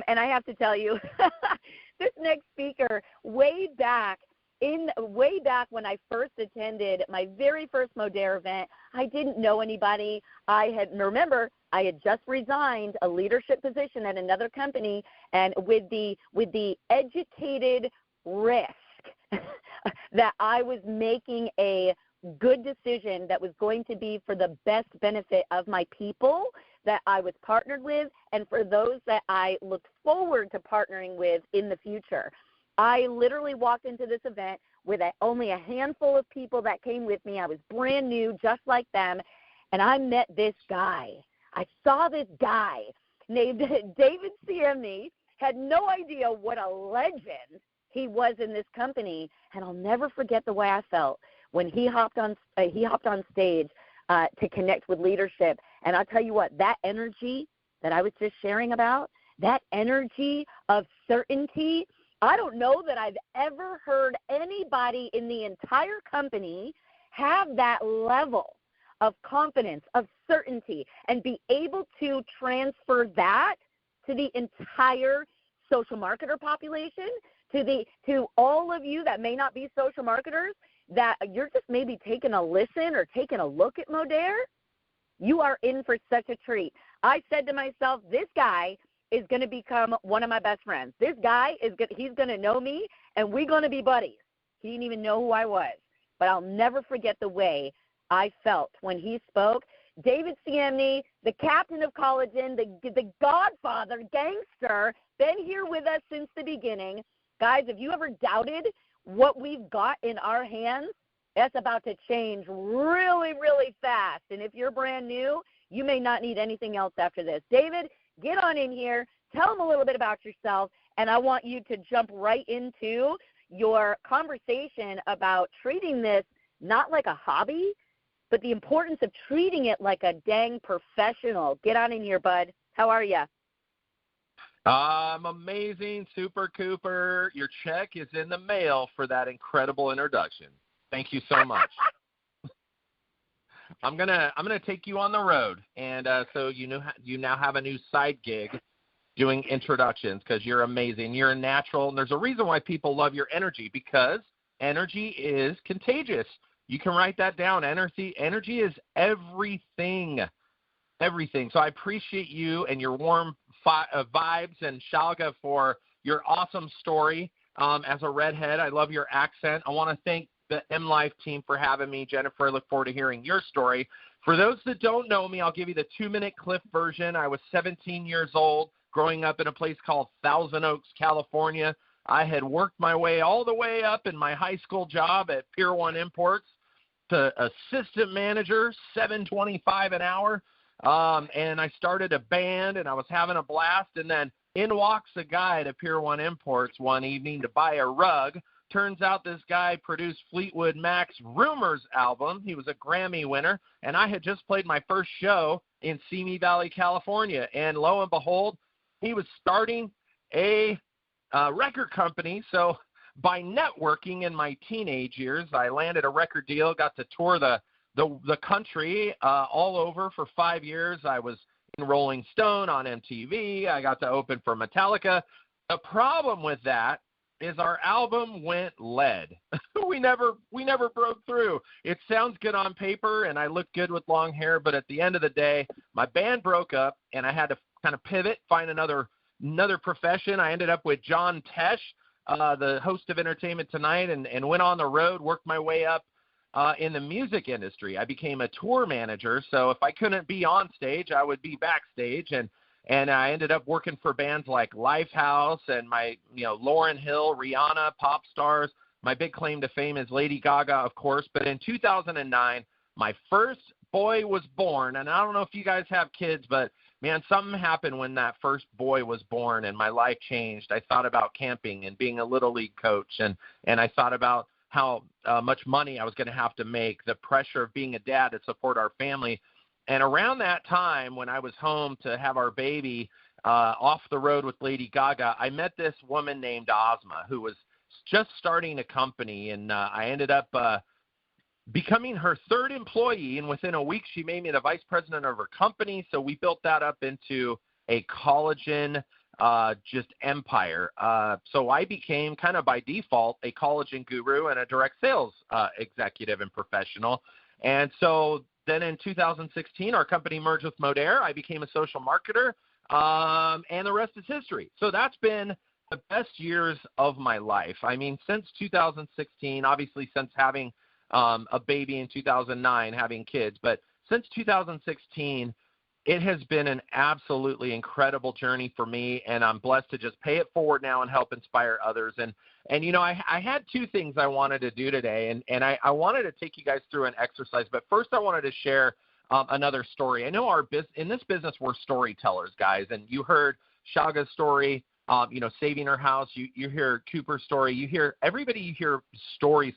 And I have to tell you, this next speaker, way back when I first attended my very first Modere event, I didn't know anybody. I had just resigned a leadership position at another company, and with the educated risk that I was making a good decision that was going to be for the best benefit of my people that I was partnered with and for those that I looked forward to partnering with in the future. I literally walked into this event with only a handful of people that came with me. I was brand new, just like them, and I met this guy. I saw this guy named David Ciemny, had no idea what a legend he was in this company, and I'll never forget the way I felt when he hopped on stage to connect with leadership. And I'll tell you what, that energy that I was just sharing about, that energy of certainty, I don't know that I've ever heard anybody in the entire company have that level of confidence, of certainty, and be able to transfer that to the entire social marketer population, to all of you that may not be social marketers, that you're just maybe taking a listen or taking a look at Modere. You are in for such a treat. I said to myself, this guy is going to become one of my best friends. This guy he's going to know me, and we're going to be buddies. He didn't even know who I was. But I'll never forget the way I felt when he spoke. David Ciemny, the captain of collagen, the godfather, gangster, been here with us since the beginning. Guys, if you ever doubted what we've got in our hands, that's about to change really, really fast. And if you're brand new, you may not need anything else after this. David, get on in here. Tell them a little bit about yourself, and I want you to jump right into your conversation about treating this not like a hobby, but the importance of treating it like a dang professional. Get on in here, bud. How are you? I'm amazing, Super Cooper. Your check is in the mail for that incredible introduction. Thank you so much. I'm gonna take you on the road, and so you now have a new side gig doing introductions because you're amazing. You're a natural, and there's a reason why people love your energy, because energy is contagious. You can write that down. Energy is everything. So I appreciate you and your warm vibes, and Shalga for your awesome story. As a redhead, I love your accent. I want to thank the M-Life team for having me. Jennifer, I look forward to hearing your story. For those that don't know me, I'll give you the 2-minute clip version. I was 17 years old, growing up in a place called Thousand Oaks, California. I had worked my way all the way up in my high school job at Pier 1 Imports to assistant manager, $7.25 an hour. And I started a band, and I was having a blast. And then in walks a guy to Pier 1 Imports one evening to buy a rug. Turns out this guy produced Fleetwood Mac's Rumors album. He was a Grammy winner, and I had just played my first show in Ciemny Valley, California. And lo and behold, he was starting a record company. So by networking in my teenage years, I landed a record deal, got to tour the country all over for 5 years. I was in Rolling Stone, on MTV. I got to open for Metallica. The problem with that is our album went lead. we never broke through. It sounds good on paper, and I look good with long hair, but at the end of the day, my band broke up, and I had to kind of pivot, find another profession. I ended up with John Tesh, the host of Entertainment Tonight, and went on the road, worked my way up in the music industry. I became a tour manager, so if I couldn't be on stage, I would be backstage, and I ended up working for bands like Lifehouse and Lauryn Hill, Rihanna, pop stars. My big claim to fame is Lady Gaga, of course. But in 2009, my first boy was born, and I don't know if you guys have kids, but man, something happened when that first boy was born, and my life changed. I thought about camping and being a little league coach, and I thought about how much money I was going to have to make, the pressure of being a dad to support our family. And around that time, when I was home to have our baby off the road with Lady Gaga, I met this woman named Ozma who was just starting a company, and I ended up becoming her third employee, and within a week she made me the vice president of her company. So we built that up into a collagen just empire. So I became kind of by default a collagen guru and a direct sales executive and professional. And so then in 2016, our company merged with Modere. I became a social marketer, and the rest is history. So that's been the best years of my life. I mean, since 2016, obviously since having a baby in 2009, having kids, but since 2016, it has been an absolutely incredible journey for me, and I'm blessed to just pay it forward now and help inspire others. And you know, I had two things I wanted to do today, and I wanted to take you guys through an exercise, but first I wanted to share another story. I know in this business, we're storytellers, guys, and you heard Shaga's story, you know, saving her house. You hear Cooper's story. You hear stories.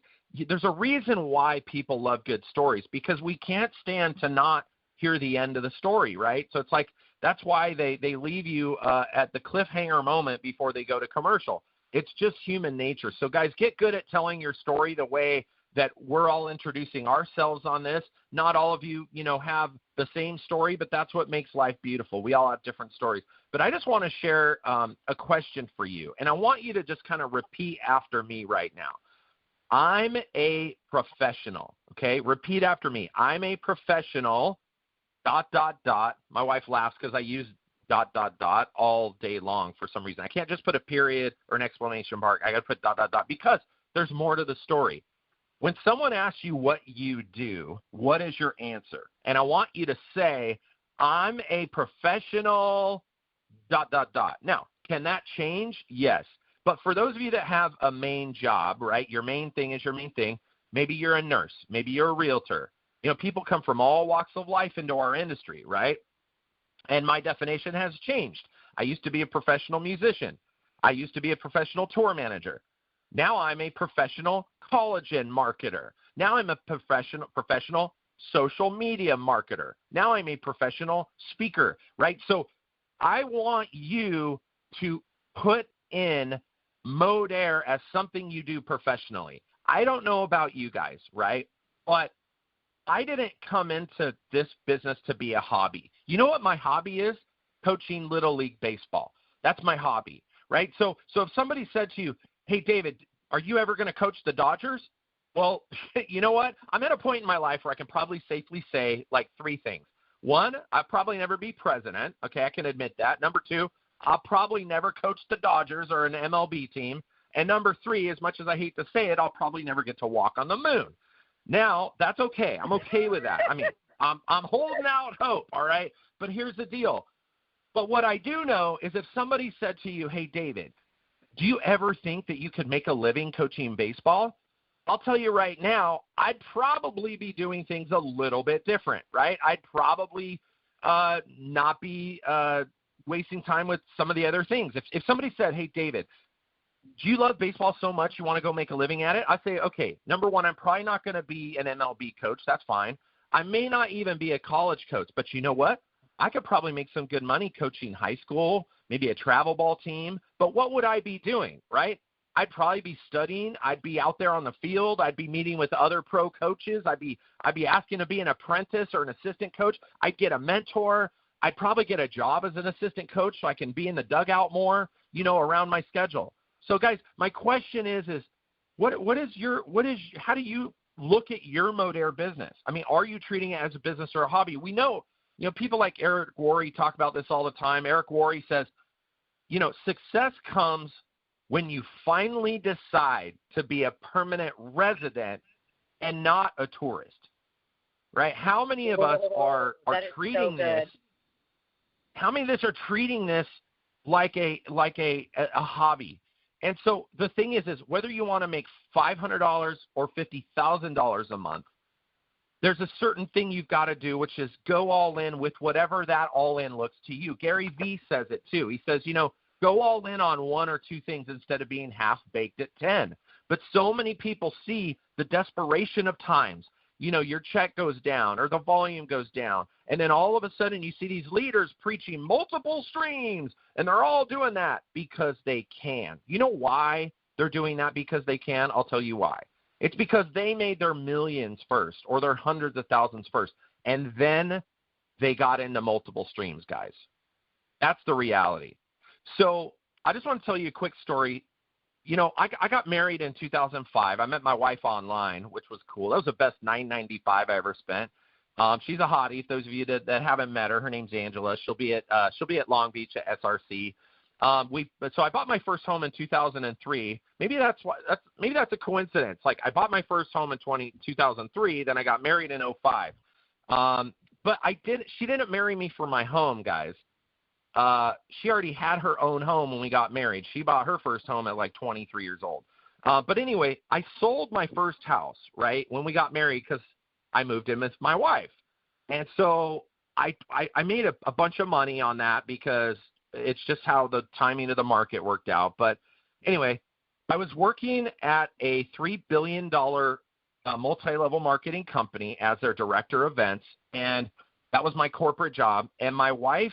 There's a reason why people love good stories, because we can't stand to not hear the end of the story, right? So it's like, that's why they leave you at the cliffhanger moment before they go to commercial. It's just human nature. So guys, get good at telling your story the way that we're all introducing ourselves on this. Not all of you, you know, have the same story, but that's what makes life beautiful. We all have different stories. But I just want to share a question for you, and I want you to just kind of repeat after me right now. I'm a professional, okay? Repeat after me. I'm a professional, ... My wife laughs because I use ... all day long for some reason. I can't just put a period or an exclamation mark. I got to put ... because there's more to the story. When someone asks you what you do, what is your answer? And I want you to say, I'm a professional ... Now, can that change? Yes. But for those of you that have a main job, right, your main thing is your main thing. Maybe you're a nurse. Maybe you're a realtor. You know, people come from all walks of life into our industry, right? And my definition has changed. I used to be a professional musician. I used to be a professional tour manager. Now I'm a professional collagen marketer. Now I'm a professional social media marketer. Now I'm a professional speaker, right? So I want you to put in Modere as something you do professionally. I don't know about you guys, right? But I didn't come into this business to be a hobby. You know what my hobby is? Coaching Little League Baseball. That's my hobby, right? So if somebody said to you, hey, David, are you ever going to coach the Dodgers? Well, you know what? I'm at a point in my life where I can probably safely say like three things. One, I'll probably never be president. Okay, I can admit that. Number two, I'll probably never coach the Dodgers or an MLB team. And number three, as much as I hate to say it, I'll probably never get to walk on the moon. Now, that's okay. I'm okay with that. I mean, I'm holding out hope, all right? But here's the deal. But what I do know is if somebody said to you, hey, David, do you ever think that you could make a living coaching baseball? I'll tell you right now, I'd probably be doing things a little bit different, right? I'd probably not be wasting time with some of the other things. If somebody said, hey, David, do you love baseball so much you want to go make a living at it? I say, okay, number one, I'm probably not going to be an MLB coach. That's fine. I may not even be a college coach, but you know what? I could probably make some good money coaching high school, maybe a travel ball team. But what would I be doing, right? I'd probably be studying. I'd be out there on the field. I'd be meeting with other pro coaches. I'd be asking to be an apprentice or an assistant coach. I'd get a mentor. I'd probably get a job as an assistant coach so I can be in the dugout more, you know, around my schedule. So guys, my question is how do you look at your Modere business? I mean, are you treating it as a business or a hobby? We know, you know, people like Eric Worre talk about this all the time. Eric Worre says, you know, success comes when you finally decide to be a permanent resident and not a tourist, right? How many of us are treating this? How many of us are treating this like a hobby? And so the thing is whether you want to make $500 or $50,000 a month, there's a certain thing you've got to do, which is go all in with whatever that all in looks to you. Gary Vee says it too. He says, you know, go all in on one or two things instead of being half-baked at 10. But so many people see the desperation of times. You know, your check goes down or the volume goes down. And then all of a sudden you see these leaders preaching multiple streams, and they're all doing that because they can. You know why they're doing that because they can? I'll tell you why. It's because they made their millions first or their hundreds of thousands first, and then they got into multiple streams, guys. That's the reality. So I just want to tell you a quick story. I got married in 2005. I met my wife online, which was cool. That was the best $9.95 I ever spent. She's a hottie. Those of you that haven't met her, her name's Angela. She'll be at Long Beach at SRC. So I bought my first home in 2003. Maybe that's a coincidence. Like I bought my first home in 2003, then I got married in 05. But she didn't marry me for my home, guys. She already had her own home when we got married. She bought her first home at like 23 years old. But anyway, I sold my first house, right, when we got married because I moved in with my wife. And so I made a bunch of money on that because it's just how the timing of the market worked out. But anyway, I was working at a $3 billion multi-level marketing company as their director of events, and that was my corporate job. And my wife,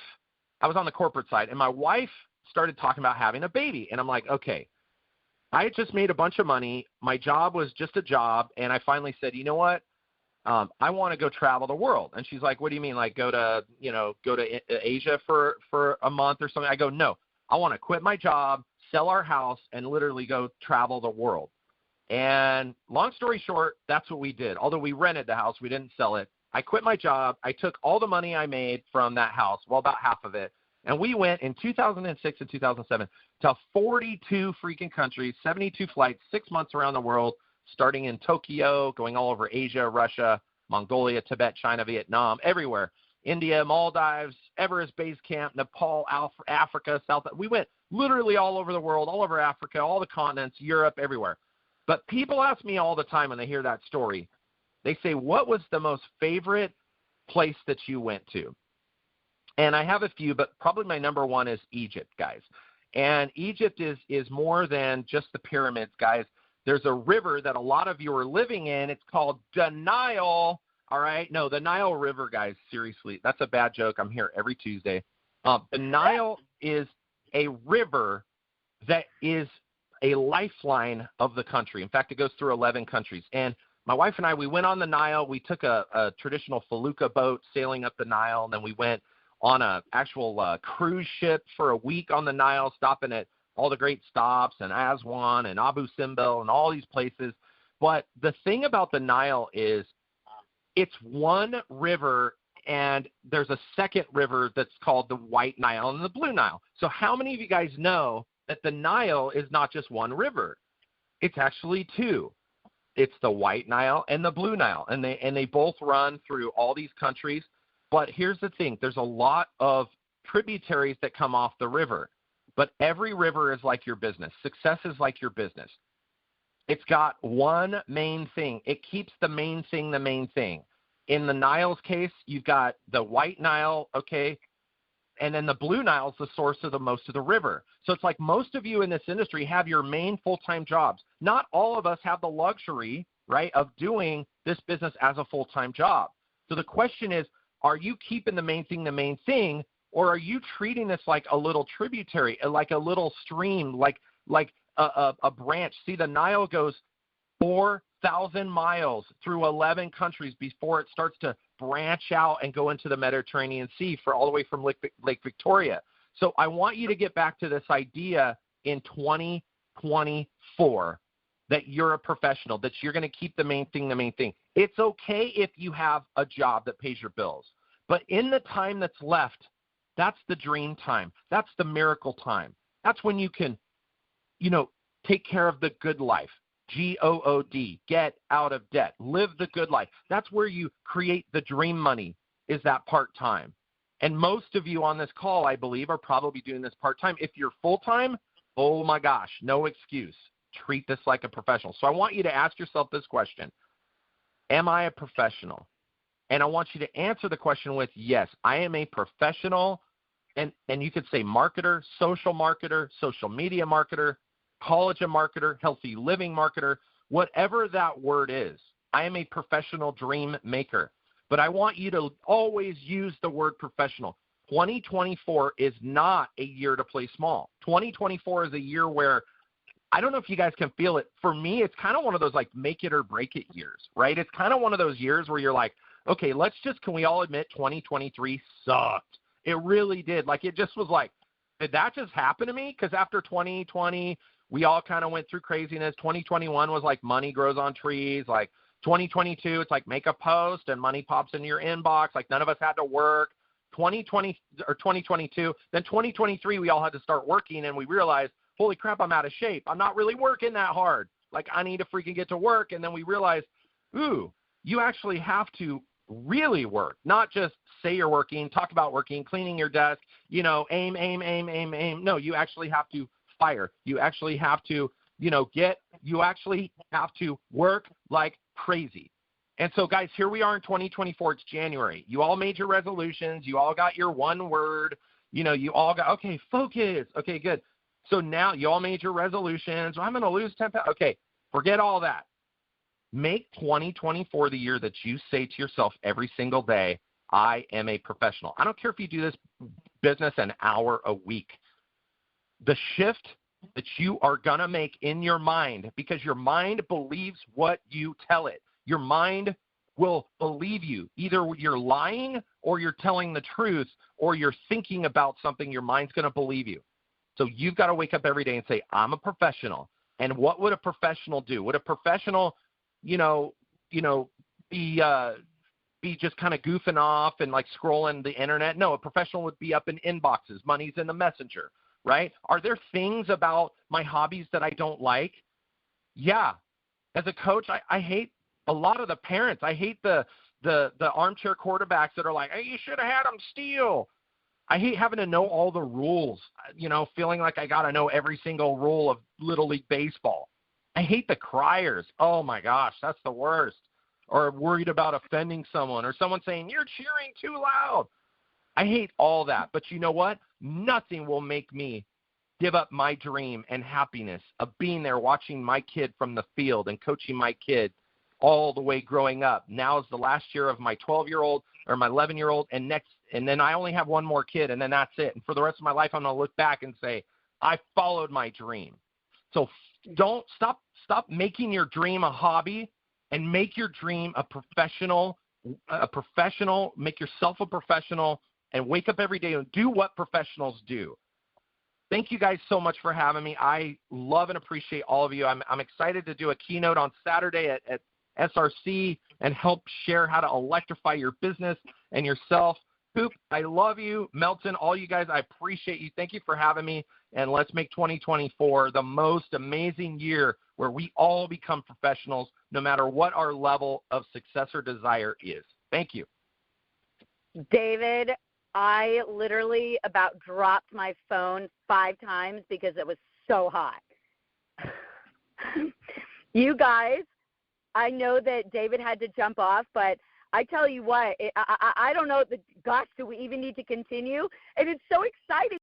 I was on the corporate side, and my wife started talking about having a baby. And I'm like, okay, I had just made a bunch of money. My job was just a job. And I finally said, you know what? I want to go travel the world. And she's like, what do you mean? Like go to Asia for a month or something? I go, no, I want to quit my job, sell our house, and literally go travel the world. And long story short, that's what we did. Although we rented the house, we didn't sell it. I quit my job. I took all the money I made from that house, well, about half of it, and we went in 2006 and 2007 to 42 freaking countries, 72 flights, 6 months around the world, starting in Tokyo, going all over Asia, Russia, Mongolia, Tibet, China, Vietnam, everywhere, India, Maldives, Everest Base Camp, Nepal, Africa, South. We went literally all over the world, all over Africa, all the continents, Europe, everywhere. But people ask me all the time when they hear that story, they say, what was the most favorite place that you went to? And I have a few, but probably my number one is Egypt, guys. And Egypt is more than just the pyramids, guys. There's a river that a lot of you are living in. It's called the Nile. All right? No, the Nile River, guys. Seriously, that's a bad joke. I'm here every Tuesday. The Nile is a river that is a lifeline of the country. In fact, it goes through 11 countries. And my wife and I, we went on the Nile. We took a traditional felucca boat sailing up the Nile, and then we went on an actual cruise ship for a week on the Nile, stopping at all the great stops and Aswan and Abu Simbel and all these places. But the thing about the Nile is it's one river, and there's a second river that's called the White Nile and the Blue Nile. So how many of you guys know that the Nile is not just one river? It's actually two. It's the White Nile and the Blue Nile, and they both run through all these countries. But here's the thing. There's a lot of tributaries that come off the river, but every river is like your business. Success is like your business. It's got one main thing. It keeps the main thing the main thing. In the Nile's case, you've got the White Nile, okay, and then the Blue Nile is the source of most of the river. So it's like most of you in this industry have your main full-time jobs. Not all of us have the luxury, right, of doing this business as a full-time job. So the question is, are you keeping the main thing, or are you treating this like a little tributary, like a little stream, like a branch? See, the Nile goes 4,000 miles through 11 countries before it starts to branch out and go into the Mediterranean Sea for all the way from Lake Victoria. So I want you to get back to this idea in 2024 that you're a professional, that you're going to keep the main thing. It's okay if you have a job that pays your bills. But in the time that's left, that's the dream time. That's the miracle time. That's when you can, take care of the good life. GOOD, get out of debt, live the good life. That's where you create the dream money, is that part-time. And most of you on this call, I believe, are probably doing this part-time. If you're full-time, oh my gosh, no excuse. Treat this like a professional. So I want you to ask yourself this question. Am I a professional? And I want you to answer the question with, yes, I am a professional. And you could say marketer, social media marketer, college marketer, healthy living marketer, whatever that word is. I am a professional dream maker. But I want you to always use the word professional. 2024 is not a year to play small. 2024 is a year where, I don't know if you guys can feel it. For me, it's kind of one of those like make it or break it years, right? It's kind of one of those years where you're like, okay, can we all admit 2023 sucked? It really did. Like, it just was like, did that just happen to me? Because after 2020, we all kind of went through craziness. 2021 was like money grows on trees. Like 2022, it's like make a post and money pops into your inbox. Like none of us had to work. 2020 or 2022, then 2023, we all had to start working, and we realized, holy crap, I'm out of shape. I'm not really working that hard. Like I need to freaking get to work. And then we realized, ooh, you actually have to really work, not just say you're working, talk about working, cleaning your desk, aim. No, you actually have to fire. You actually have to, you actually have to work like crazy. And so, guys, here we are in 2024. It's January. You all made your resolutions. You all got your one word. You all got, okay, focus. Okay, good. So now you all made your resolutions. I'm going to lose 10 pounds. Okay, forget all that. Make 2024 the year that you say to yourself every single day, I am a professional. I don't care if you do this business an hour a week. The shift that you are going to make in your mind, because your mind believes what you tell it. Your mind will believe you. Either you're lying or you're telling the truth or you're thinking about something, your mind's going to believe you. So you've got to wake up every day and say, I'm a professional. And what would a professional do? Would a professional, be just kind of goofing off and like scrolling the internet? No, a professional would be up in inboxes. Money's in the messenger, right? Are there things about my hobbies that I don't like? Yeah. As a coach, I hate a lot of the parents. I hate the armchair quarterbacks that are like, hey, you should have had them steal. I hate having to know all the rules, feeling like I got to know every single rule of Little League Baseball. I hate the criers. Oh, my gosh, that's the worst. Or worried about offending someone or someone saying, you're cheering too loud. I hate all that. But you know what? Nothing will make me give up my dream and happiness of being there watching my kid from the field and coaching my kid all the way growing up. Now is the last year of my 12-year-old or my 11-year-old, and then I only have one more kid, and then that's it. And for the rest of my life, I'm going to look back and say, I followed my dream. So don't stop making your dream a hobby and make your dream a professional, make yourself a professional, and wake up every day and do what professionals do. Thank you guys so much for having me. I love and appreciate all of you. I'm excited to do a keynote on Saturday at SRC and help share how to electrify your business and yourself. Coop, I love you. Melton, all you guys, I appreciate you. Thank you for having me. And let's make 2024 the most amazing year where we all become professionals, no matter what our level of success or desire is. Thank you. David, I literally about dropped my phone 5 times because it was so hot. You guys, I know that David had to jump off, but I tell you what, I don't know, gosh, do we even need to continue? And it's so exciting.